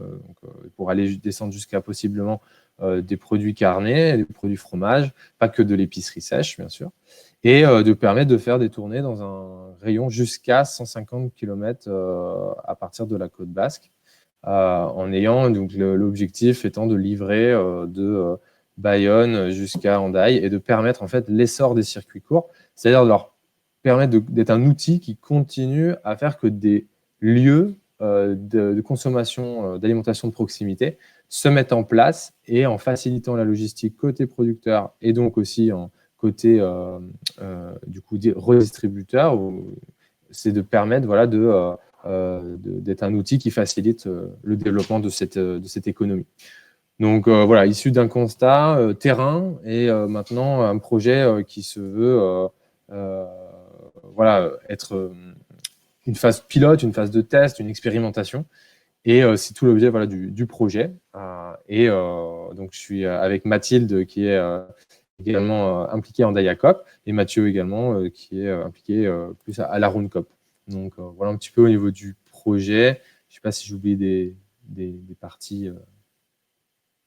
pour aller descendre jusqu'à possiblement des produits carnés, des produits fromage, pas que de l'épicerie sèche, bien sûr, et de permettre de faire des tournées dans un rayon jusqu'à 150 km à partir de la côte basque. En ayant donc l'objectif étant de livrer de Bayonne jusqu'à Hendaye et de permettre en fait l'essor des circuits courts, c'est-à-dire de leur permettre d'être un outil qui continue à faire que des lieux de consommation d'alimentation de proximité se mettent en place et en facilitant la logistique côté producteur et donc aussi en côté du coup redistributeur, c'est de permettre voilà, d'être un outil qui facilite le développement de cette économie. Donc voilà, issu d'un constat terrain et maintenant un projet qui se veut voilà, être une phase pilote, une phase de test, une expérimentation. Et c'est tout l'objet voilà, du projet. Et donc je suis avec Mathilde qui est également impliquée en Dayacop et Mathieu également qui est impliqué plus à la Roundcop. Donc voilà un petit peu au niveau du projet. Je ne sais pas si j'oublie des parties,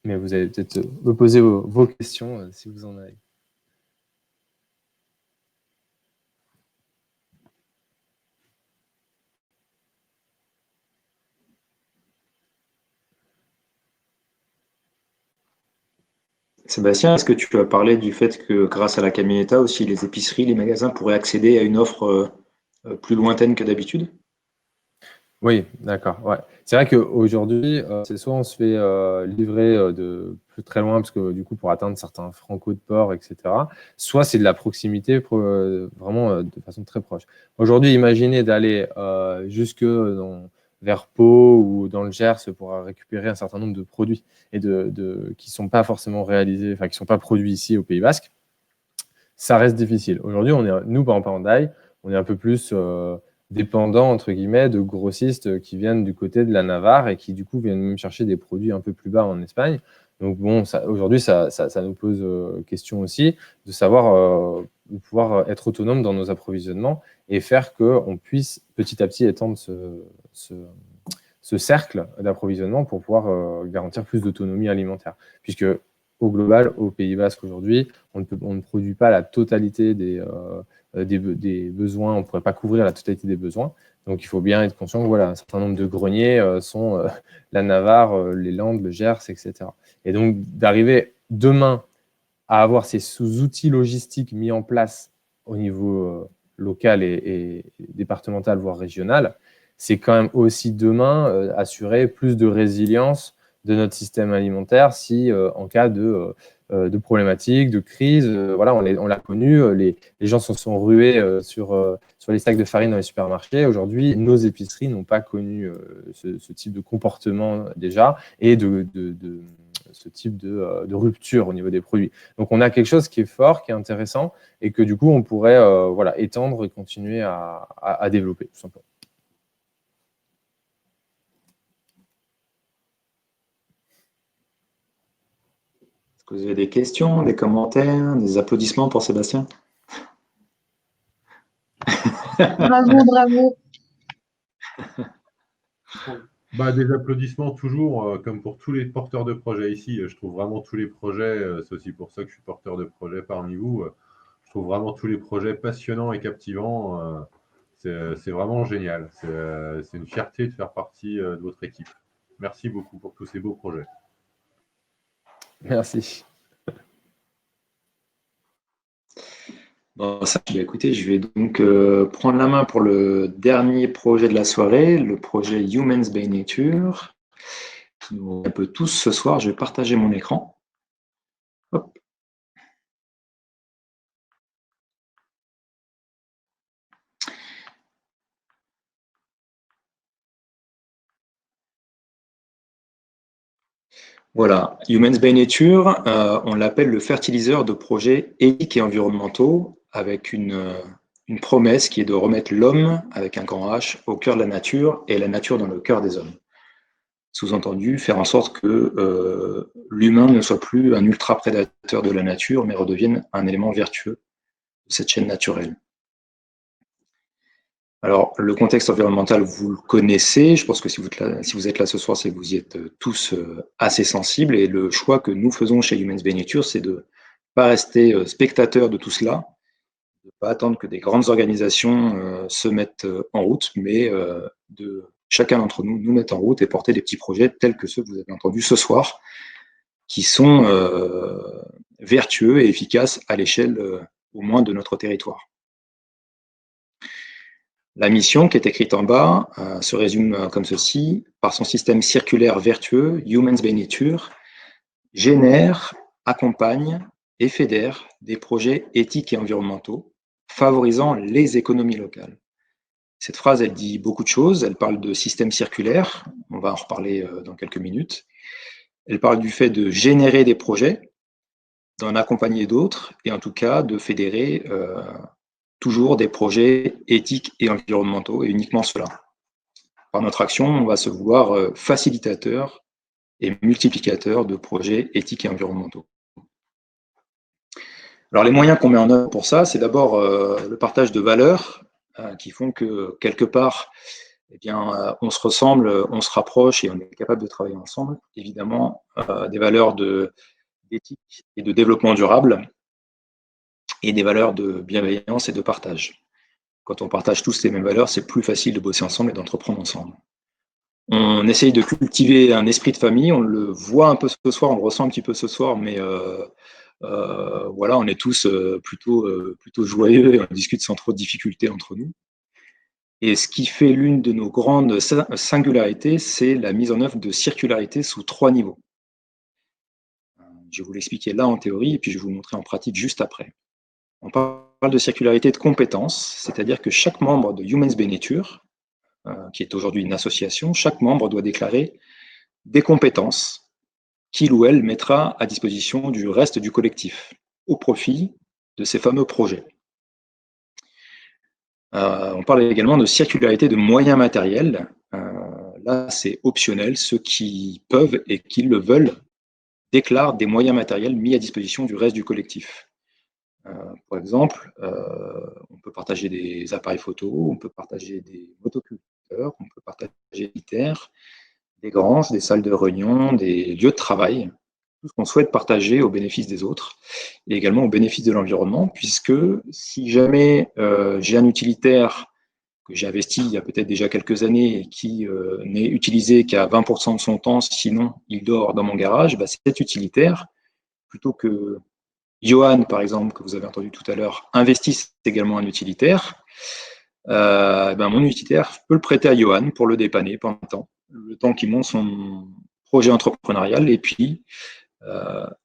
mais vous allez peut-être me poser vos questions si vous en avez. Sébastien, est-ce que tu as parlé du fait que grâce à la Camionneta aussi, les épiceries, les magasins pourraient accéder à une offre plus lointaine que d'habitude? Oui, d'accord. Ouais. C'est vrai qu'aujourd'hui, c'est soit on se fait livrer de plus très loin, parce que du coup, pour atteindre certains francos de port, etc., soit c'est de la proximité vraiment de façon très proche. Aujourd'hui, imaginez d'aller jusque vers Pau ou dans le Gers pour récupérer un certain nombre de produits et qui ne sont pas forcément réalisés, enfin, qui ne sont pas produits ici au Pays Basque. Ça reste difficile. Aujourd'hui, nous, par exemple, en Hendaye, on est un peu plus dépendant, entre guillemets, de grossistes qui viennent du côté de la Navarre et qui, du coup, viennent même chercher des produits un peu plus bas en Espagne. Donc, bon, aujourd'hui, ça nous pose question aussi de savoir de pouvoir être autonome dans nos approvisionnements et faire qu'on puisse petit à petit étendre ce cercle d'approvisionnement pour pouvoir garantir plus d'autonomie alimentaire. Puisque, au global, au Pays Basque aujourd'hui, on ne produit pas la totalité des besoins, on ne pourrait pas couvrir la totalité des besoins. Donc, il faut bien être conscient que voilà, un certain nombre de greniers sont la Navarre, les Landes, le Gers, etc. Et donc, d'arriver demain à avoir ces sous-outils logistiques mis en place au niveau local et départemental, voire régional, c'est quand même aussi demain assurer plus de résilience de notre système alimentaire si en cas de problématiques, de crise, voilà, on l'a connu, les gens se sont rués sur les sacs de farine dans les supermarchés. Aujourd'hui, nos épiceries n'ont pas connu ce type de comportement déjà et ce type de rupture au niveau des produits. Donc, on a quelque chose qui est fort, qui est intéressant et que du coup, on pourrait voilà, étendre et continuer à développer, tout simplement. Est-ce que vous avez des questions, des commentaires, des applaudissements pour Sébastien? Bravo, bravo. Bah, des applaudissements toujours, comme pour tous les porteurs de projets ici. Je trouve vraiment tous les projets, c'est aussi pour ça que je suis porteur de projet parmi vous. Je trouve vraiment tous les projets passionnants et captivants. C'est vraiment génial. C'est une fierté de faire partie de votre équipe. Merci beaucoup pour tous ces beaux projets. Merci. Bon, écoutez, je vais donc prendre la main pour le dernier projet de la soirée, le projet Humans by Nature, qui nous regroupe un peu tous ce soir. Je vais partager mon écran. Hop. Voilà, Humans by Nature, on l'appelle le fertiliseur de projets éthiques et environnementaux, avec une promesse qui est de remettre l'homme, avec un grand H, au cœur de la nature et la nature dans le cœur des hommes. Sous-entendu, faire en sorte que l'humain ne soit plus un ultra-prédateur de la nature, mais redevienne un élément vertueux de cette chaîne naturelle. Alors, le contexte environnemental, vous le connaissez. Je pense que si vous êtes là ce soir, c'est que vous y êtes tous assez sensibles. Et le choix que nous faisons chez Humans by Nature, c'est de ne pas rester spectateurs de tout cela, de ne pas attendre que des grandes organisations se mettent en route, mais de chacun d'entre nous nous mettre en route et porter des petits projets tels que ceux que vous avez entendus ce soir, qui sont vertueux et efficaces à l'échelle au moins de notre territoire. La mission, qui est écrite en bas, se résume comme ceci. Par son système circulaire vertueux, Humans by Nature génère, accompagne et fédère des projets éthiques et environnementaux, favorisant les économies locales. Cette phrase, elle dit beaucoup de choses. Elle parle de système circulaire, on va en reparler dans quelques minutes. Elle parle du fait de générer des projets, d'en accompagner d'autres, et en tout cas de fédérer toujours des projets éthiques et environnementaux, et uniquement cela. Par notre action, on va se vouloir facilitateur et multiplicateur de projets éthiques et environnementaux. Alors les moyens qu'on met en œuvre pour ça, c'est d'abord le partage de valeurs qui font que quelque part, eh bien, on se ressemble, on se rapproche et on est capable de travailler ensemble. Évidemment, des valeurs d'éthique et de développement durable et des valeurs de bienveillance et de partage. Quand on partage tous les mêmes valeurs, c'est plus facile de bosser ensemble et d'entreprendre ensemble. On essaye de cultiver un esprit de famille, on le voit un peu ce soir, on le ressent un petit peu ce soir, mais voilà, on est tous plutôt joyeux et on discute sans trop de difficultés entre nous. Et ce qui fait l'une de nos grandes singularités, c'est la mise en œuvre de circularité sous 3 niveaux. Je vais vous l'expliquer là en théorie et puis je vais vous montrer en pratique juste après. On parle de circularité de compétences, c'est-à-dire que chaque membre de Humans by Nature, qui est aujourd'hui une association, chaque membre doit déclarer des compétences qu'il ou elle mettra à disposition du reste du collectif, au profit de ces fameux projets. On parle également de circularité de moyens matériels. Là, c'est optionnel. Ceux qui peuvent et qui le veulent déclarent des moyens matériels mis à disposition du reste du collectif. Par exemple, on peut partager des appareils photo, on peut partager des motoculteurs, on peut partager des militaires, des granges, des salles de réunion, des lieux de travail, tout ce qu'on souhaite partager au bénéfice des autres et également au bénéfice de l'environnement, puisque si jamais j'ai un utilitaire que j'ai investi il y a peut-être déjà quelques années et qui n'est utilisé qu'à 20% de son temps, sinon il dort dans mon garage, bah, cet utilitaire, plutôt que Johan, par exemple, que vous avez entendu tout à l'heure, investisse également un utilitaire, ben mon utilitaire, je peux le prêter à Johan pour le dépanner pendant le temps qu'il monte son projet entrepreneurial, et puis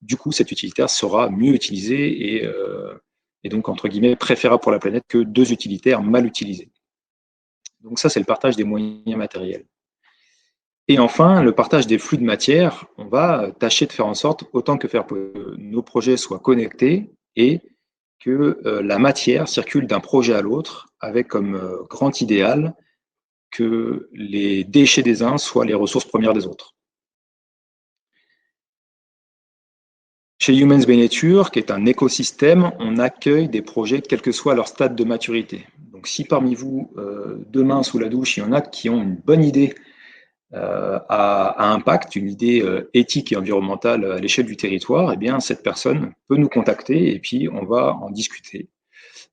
du coup, cet utilitaire sera mieux utilisé et donc, entre guillemets, préférable pour la planète que 2 utilitaires mal utilisés. Donc ça, c'est le partage des moyens matériels. Et enfin, le partage des flux de matière, on va tâcher de faire en sorte, autant que faire que nos projets soient connectés et que la matière circule d'un projet à l'autre avec comme grand idéal que les déchets des uns soient les ressources premières des autres. Chez Humans by Nature, qui est un écosystème, on accueille des projets quel que soit leur stade de maturité. Donc si parmi vous, demain sous la douche, il y en a qui ont une bonne idée à impact, une idée éthique et environnementale à l'échelle du territoire, eh bien, cette personne peut nous contacter et puis on va en discuter.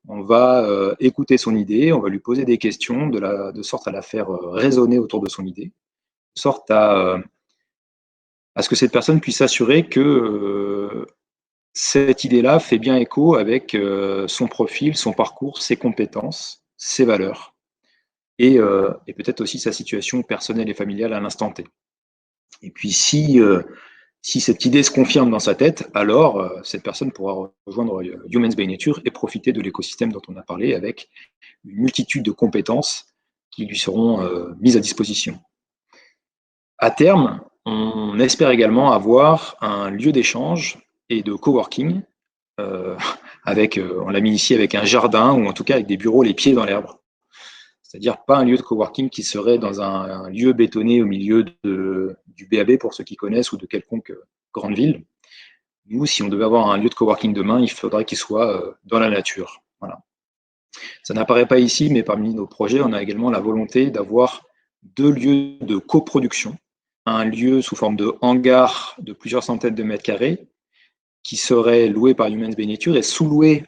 On va écouter son idée, on va lui poser des questions de sorte à la faire résonner autour de son idée, de sorte à ce que cette personne puisse s'assurer que cette idée-là fait bien écho avec son profil, son parcours, ses compétences, ses valeurs et peut-être aussi sa situation personnelle et familiale à l'instant T. Et puis si cette idée se confirme dans sa tête, alors cette personne pourra rejoindre Humans by Nature et profiter de l'écosystème dont on a parlé avec une multitude de compétences qui lui seront mises à disposition. À terme, on espère également avoir un lieu d'échange et de coworking avec, on l'a mis ici avec un jardin ou en tout cas avec des bureaux les pieds dans l'herbe. C'est-à-dire pas un lieu de coworking qui serait dans un lieu bétonné au milieu du BAB pour ceux qui connaissent ou de quelconque grande ville. Nous, si on devait avoir un lieu de coworking demain, il faudrait qu'il soit dans la nature. Voilà. Ça n'apparaît pas ici, mais parmi nos projets, on a également la volonté d'avoir 2 lieux de coproduction. Un lieu sous forme de hangar de plusieurs centaines de mètres carrés qui serait loué par Humans by Nature et sous-loué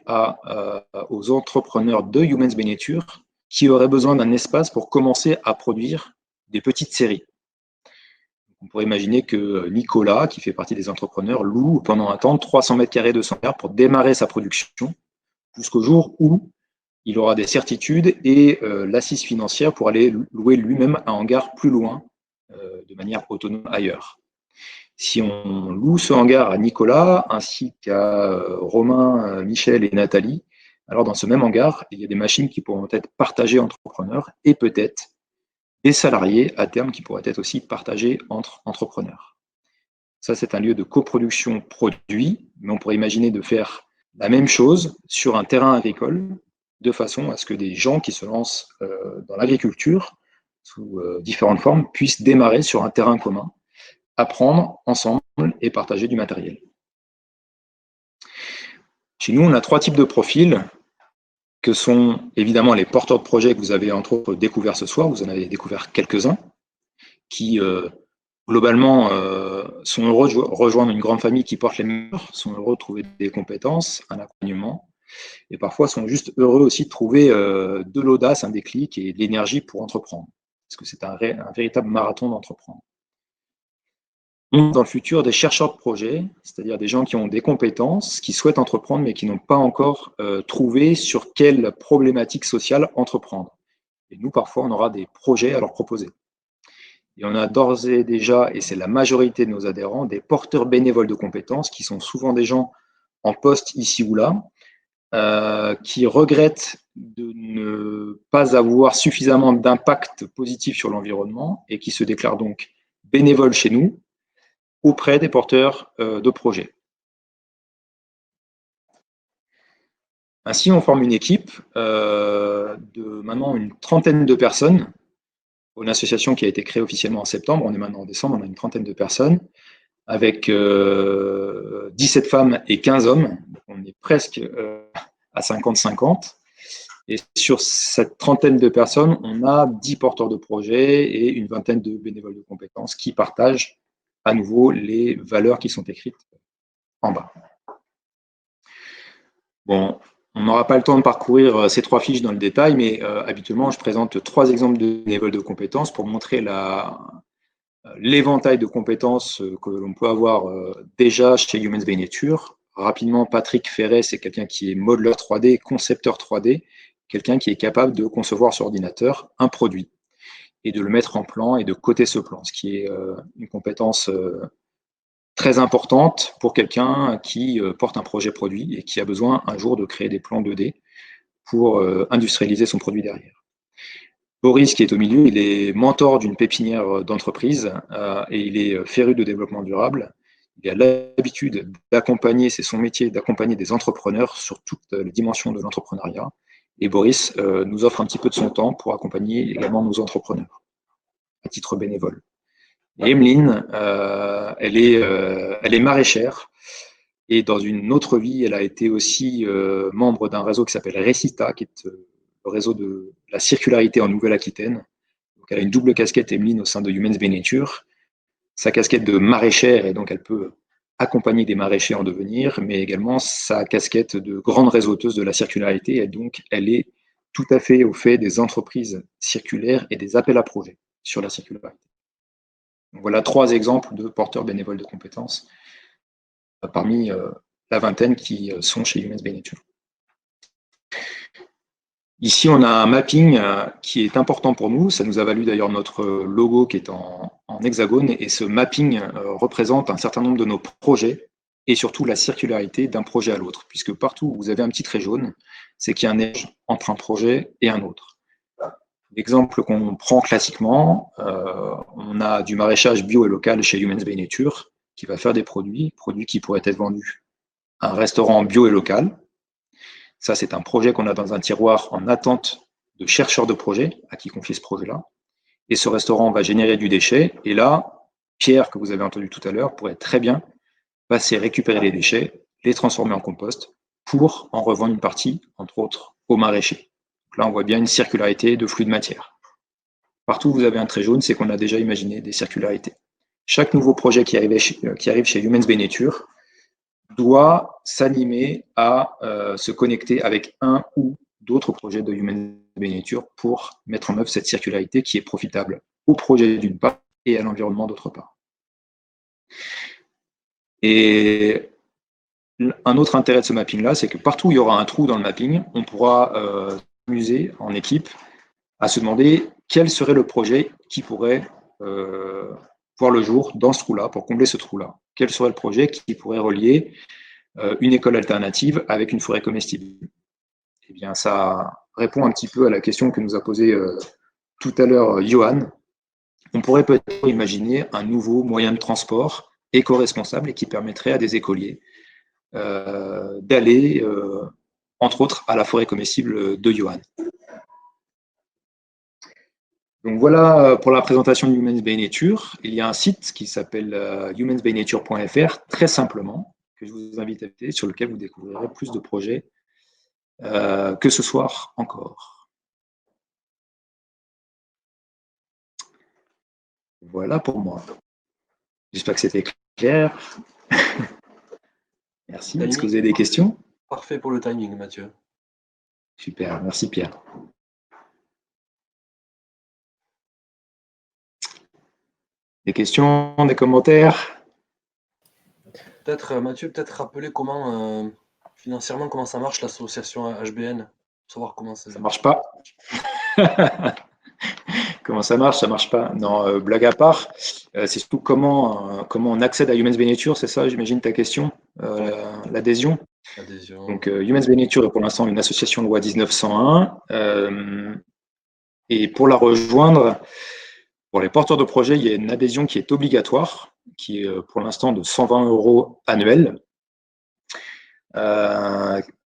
aux entrepreneurs de Humans by Nature qui auraient besoin d'un espace pour commencer à produire des petites séries. On pourrait imaginer que Nicolas, qui fait partie des entrepreneurs, loue pendant un temps 300 mètres carrés de son hangar pour démarrer sa production jusqu'au jour où il aura des certitudes et l'assise financière pour aller louer lui-même un hangar plus loin de manière autonome ailleurs. Si on loue ce hangar à Nicolas ainsi qu'à Romain, Michel et Nathalie, alors dans ce même hangar, il y a des machines qui pourront être partagées entre entrepreneurs et peut-être des salariés à terme qui pourraient être aussi partagés entre entrepreneurs. Ça, c'est un lieu de coproduction produit, mais on pourrait imaginer de faire la même chose sur un terrain agricole de façon à ce que des gens qui se lancent dans l'agriculture sous différentes formes puissent démarrer sur un terrain commun, apprendre ensemble et partager du matériel. Chez nous, on a 3 types de profils que sont évidemment les porteurs de projets que vous avez entre autres découverts ce soir, vous en avez découvert quelques-uns, qui globalement sont heureux de rejoindre une grande famille qui porte les murs, sont heureux de trouver des compétences, un accompagnement, et parfois sont juste heureux aussi de trouver de l'audace, un déclic et de l'énergie pour entreprendre, parce que c'est un véritable marathon d'entreprendre. Dans le futur des chercheurs de projets, c'est-à-dire des gens qui ont des compétences, qui souhaitent entreprendre, mais qui n'ont pas encore trouvé sur quelle problématique sociale entreprendre. Et nous, parfois, on aura des projets à leur proposer. Et on a d'ores et déjà, et c'est la majorité de nos adhérents, des porteurs bénévoles de compétences, qui sont souvent des gens en poste ici ou là, qui regrettent de ne pas avoir suffisamment d'impact positif sur l'environnement et qui se déclarent donc bénévoles chez nous, auprès des porteurs de projets. Ainsi, on forme une équipe de maintenant une trentaine de personnes, une association qui a été créée officiellement en septembre, on est maintenant en décembre, on a une trentaine de personnes, avec 17 femmes et 15 hommes, on est presque à 50-50, et sur cette trentaine de personnes, on a 10 porteurs de projets et une vingtaine de bénévoles de compétences qui partagent à nouveau les valeurs qui sont écrites en bas. Bon, on n'aura pas le temps de parcourir ces 3 fiches dans le détail, mais habituellement, je présente 3 exemples de bénévoles de compétences pour montrer l'éventail de compétences que l'on peut avoir déjà chez Humans by Nature. Rapidement, Patrick Ferret, c'est quelqu'un qui est modeleur 3D, concepteur 3D, quelqu'un qui est capable de concevoir sur ordinateur un produit et de le mettre en plan et de coder ce plan, ce qui est une compétence très importante pour quelqu'un qui porte un projet produit et qui a besoin un jour de créer des plans 2D pour industrialiser son produit derrière. Boris, qui est au milieu, il est mentor d'une pépinière d'entreprise et il est féru de développement durable. Il a l'habitude d'accompagner, c'est son métier, d'accompagner des entrepreneurs sur toutes les dimensions de l'entrepreneuriat. Et Boris nous offre un petit peu de son temps pour accompagner également nos entrepreneurs à titre bénévole. Et Emeline, elle est maraîchère et dans une autre vie, elle a été aussi membre d'un réseau qui s'appelle Recita, qui est le réseau de la circularité en Nouvelle-Aquitaine. Donc, elle a une double casquette, Emeline, au sein de Humans by Nature. Sa casquette de maraîchère, et donc elle peut accompagner des maraîchers en devenir, mais également sa casquette de grande réseauteuse de la circularité. Et donc, elle est tout à fait au fait des entreprises circulaires et des appels à projets sur la circularité. Donc, voilà 3 exemples de porteurs bénévoles de compétences parmi la vingtaine qui sont chez Humans by Nature. Ici, on a un mapping qui est important pour nous. Ça nous a valu d'ailleurs notre logo qui est en hexagone. Et ce mapping représente un certain nombre de nos projets et surtout la circularité d'un projet à l'autre. Puisque partout où vous avez un petit trait jaune, c'est qu'il y a un échange entre un projet et un autre. L'exemple qu'on prend classiquement, on a du maraîchage bio et local chez Humans by Nature qui va faire des produits qui pourraient être vendus à un restaurant bio et local. Ça, c'est un projet qu'on a dans un tiroir en attente de chercheurs de projets à qui confier ce projet-là. Et ce restaurant va générer du déchet. Et là, Pierre, que vous avez entendu tout à l'heure, pourrait très bien passer récupérer les déchets, les transformer en compost pour en revendre une partie, entre autres, aux maraîchers. Donc là, on voit bien une circularité de flux de matière. Partout où vous avez un trait jaune, c'est qu'on a déjà imaginé des circularités. Chaque nouveau projet qui arrive chez Humans by Nature doit s'animer à se connecter avec un ou d'autres projets de Humans by Nature pour mettre en œuvre cette circularité qui est profitable au projet d'une part et à l'environnement d'autre part. Et un autre intérêt de ce mapping-là, c'est que partout où il y aura un trou dans le mapping, on pourra s'amuser en équipe à se demander quel serait le projet qui pourrait voir le jour dans ce trou-là, pour combler ce trou-là. Quel serait le projet qui pourrait relier une école alternative avec une forêt comestible? Eh bien, ça répond un petit peu à la question que nous a posée tout à l'heure Johan. On pourrait peut-être imaginer un nouveau moyen de transport éco-responsable et qui permettrait à des écoliers d'aller, entre autres, à la forêt comestible de Johan. Donc voilà pour la présentation de Humans by Nature. Il y a un site qui s'appelle humansbynature.fr, très simplement, que je vous invite à visiter, sur lequel vous découvrirez plus de projets que ce soir encore. Voilà pour moi. J'espère que c'était clair. Merci. Est-ce que vous avez des questions? Parfait pour le timing, Mathieu. Super, merci Pierre. Des questions, des commentaires? Peut-être, Mathieu, peut-être rappeler comment, financièrement, comment ça marche l'association HBN, pour savoir comment ça marche pas. Comment ça marche pas. Non, blague à part, c'est surtout comment on accède à Humans by Nature, c'est ça, j'imagine, ta question, l'adhésion. Donc, Humans by Nature est pour l'instant une association loi 1901. Et pour la rejoindre, pour les porteurs de projets, il y a une adhésion qui est obligatoire, qui est pour l'instant de 120 € annuels.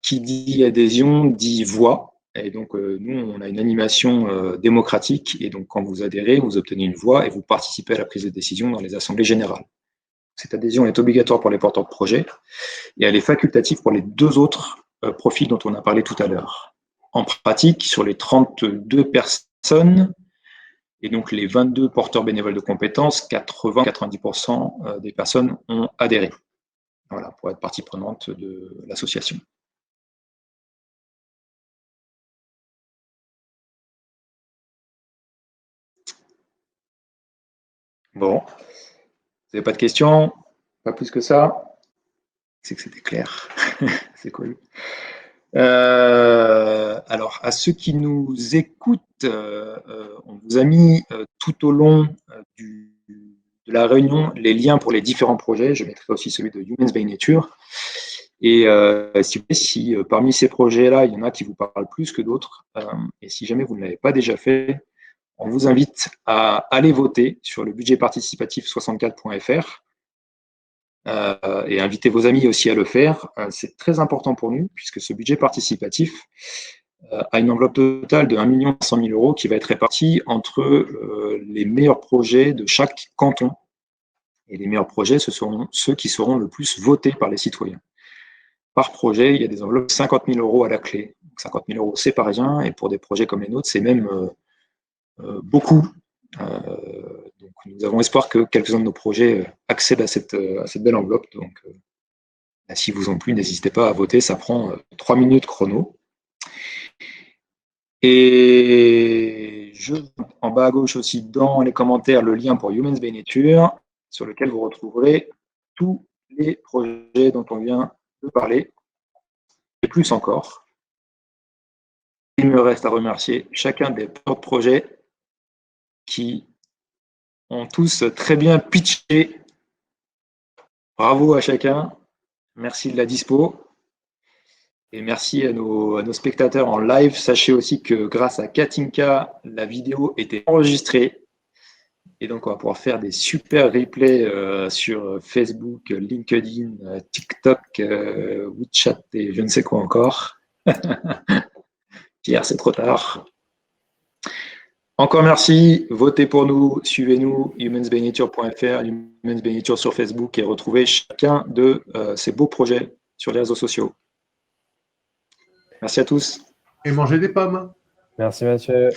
Qui dit adhésion dit voix. Et donc, nous, on a une animation démocratique. Et donc, quand vous adhérez, vous obtenez une voix et vous participez à la prise de décision dans les assemblées générales. Cette adhésion est obligatoire pour les porteurs de projets et elle est facultative pour les deux autres profils dont on a parlé tout à l'heure. En pratique, sur les 32 personnes, et donc les 22 porteurs bénévoles de compétences, 80-90% des personnes ont adhéré. Voilà, pour être partie prenante de l'association. Bon, vous n'avez pas de questions? Pas plus que ça? C'est que c'était clair. C'est cool. Alors, à ceux qui nous écoutent, on vous a mis tout au long de la réunion les liens pour les différents projets. Je mettrai aussi celui de Humans by Nature. Et si parmi ces projets-là, il y en a qui vous parlent plus que d'autres, et si jamais vous ne l'avez pas déjà fait, on vous invite à aller voter sur le budget participatif 64.fr et inviter vos amis aussi à le faire. C'est très important pour nous, puisque ce budget participatif a une enveloppe totale de 1 500 000 € qui va être répartie entre les meilleurs projets de chaque canton. Et les meilleurs projets, ce seront ceux qui seront le plus votés par les citoyens. Par projet, il y a des enveloppes de 50 000 € à la clé. Donc 50 000 €, c'est pas rien, et pour des projets comme les nôtres, c'est même beaucoup. Donc nous avons espoir que quelques-uns de nos projets accèdent à cette belle enveloppe. Donc, si vous en plu, n'hésitez pas à voter, ça prend 3 minutes chrono. Et en bas à gauche aussi, dans les commentaires, le lien pour Humans by Nature, sur lequel vous retrouverez tous les projets dont on vient de parler, et plus encore. Il me reste à remercier chacun des porte projets qui ont tous très bien pitché. Bravo à chacun. Merci de la dispo. Et merci à nos spectateurs en live. Sachez aussi que grâce à Katinka, la vidéo était enregistrée. Et donc, on va pouvoir faire des super replays sur Facebook, LinkedIn, TikTok, WeChat et je ne sais quoi encore. Pierre, c'est trop tard. Encore merci. Votez pour nous. Suivez-nous, humansbynature.fr, humansbynature sur Facebook et retrouvez chacun de ces beaux projets sur les réseaux sociaux. Merci à tous. Et mangez des pommes. Merci Mathieu.